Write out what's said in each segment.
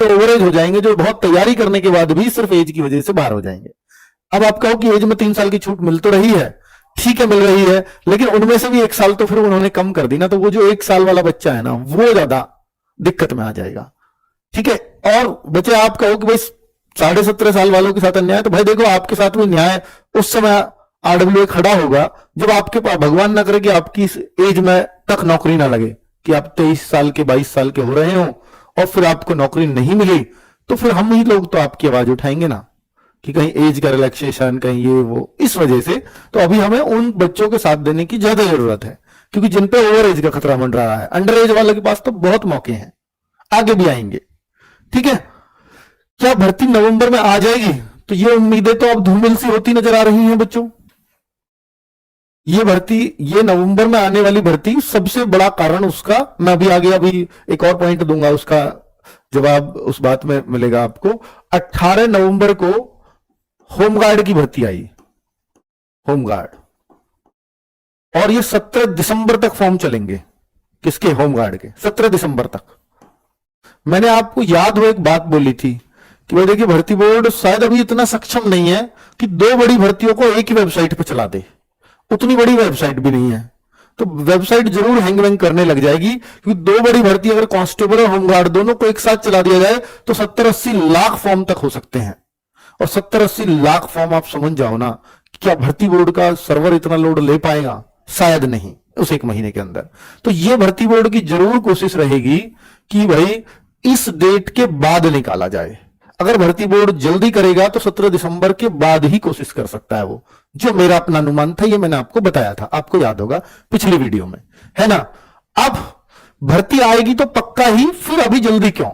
तो ओवरेज हो जाएंगे, जो बहुत तैयारी करने के बाद भी सिर्फ एज की वजह से बाहर हो जाएंगे। अब आप कहो कि एज में 3 साल की छूट मिल तो रही है, ठीक है मिल रही है, लेकिन उनमें से भी 1 साल तो फिर उन्होंने कम कर दी ना, तो वो जो 1 साल वाला बच्चा है ना वो ज्यादा दिक्कत में आ जाएगा। ठीक है, और बच्चे आप कहो कि भाई 17.5 साल वालों के साथ अन्याय, तो भाई देखो आपके साथ भी न्याय उस समय आरडब्ल्यूए खड़ा होगा जब आपके पास, भगवान ना करे कि आपकी इस एज में तक नौकरी ना लगे, कि आप 23 साल के 22 साल के हो रहे हो और फिर आपको नौकरी नहीं मिली, तो फिर हम ही लोग तो आपकी आवाज उठाएंगे ना कि कहीं एज का रिलैक्सेशन, कहीं ये वो, इस वजह से तो अभी हमें उन बच्चों के साथ देने की ज्यादा जरूरत है, क्योंकि जिन पे ओवर एज का खतरा मंडरा रहा है। अंडर एज वालों के पास तो बहुत मौके हैं, आगे भी आएंगे। ठीक है, क्या भर्ती नवंबर में आ जाएगी? तो ये उम्मीदें तो अब धूमिल सी होती नजर आ रही हैं बच्चों। ये भर्ती, ये नवंबर में आने वाली भर्ती, सबसे बड़ा कारण उसका, मैं अभी आगे अभी एक और पॉइंट दूंगा, उसका जवाब उस बात में मिलेगा आपको। 18 नवंबर को होमगार्ड की भर्ती आई, होमगार्ड, और ये 17 दिसंबर तक फॉर्म चलेंगे। किसके? होमगार्ड के, 17 दिसंबर तक। मैंने आपको याद हो एक बात बोली थी कि भाई देखिए भर्ती बोर्ड शायद अभी इतना सक्षम नहीं है कि 2 बड़ी भर्तियों को एक ही वेबसाइट पर चला दे, उतनी बड़ी वेबसाइट भी नहीं है, तो वेबसाइट जरूर हैंग वैंग करने लग जाएगी, क्योंकि 2 बड़ी भर्ती अगर कांस्टेबल और होमगार्ड दोनों को एक साथ चला दिया जाए तो 70-80 लाख फॉर्म तक हो सकते हैं। और 70-80 लाख फॉर्म, आप समझ जाओ ना, क्या भर्ती बोर्ड का सर्वर इतना लोड ले पाएगा? शायद नहीं, उस 1 महीने के अंदर। तो यह भर्ती बोर्ड की जरूर कोशिश रहेगी कि भाई इस डेट के बाद निकाला जाए। अगर भर्ती बोर्ड जल्दी करेगा तो 17 दिसंबर के बाद ही कोशिश कर सकता है वो, जो मेरा अपना अनुमान था, ये मैंने आपको बताया था, आपको याद होगा पिछली वीडियो में, है ना। अब भर्ती आएगी तो पक्का ही, फिर अभी जल्दी क्यों?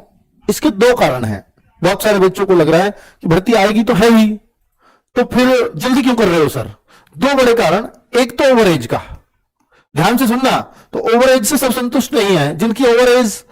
इसके 2 कारण हैं। बहुत सारे बच्चों को लग रहा है कि भर्ती आएगी तो है ही, तो फिर जल्दी क्यों कर रहे हो सर? 2 बड़े कारण। एक तो ओवरेज का, ध्यान से सुनना, तो ओवरेज से सब संतुष्ट नहीं है। जिनकी ओवरेज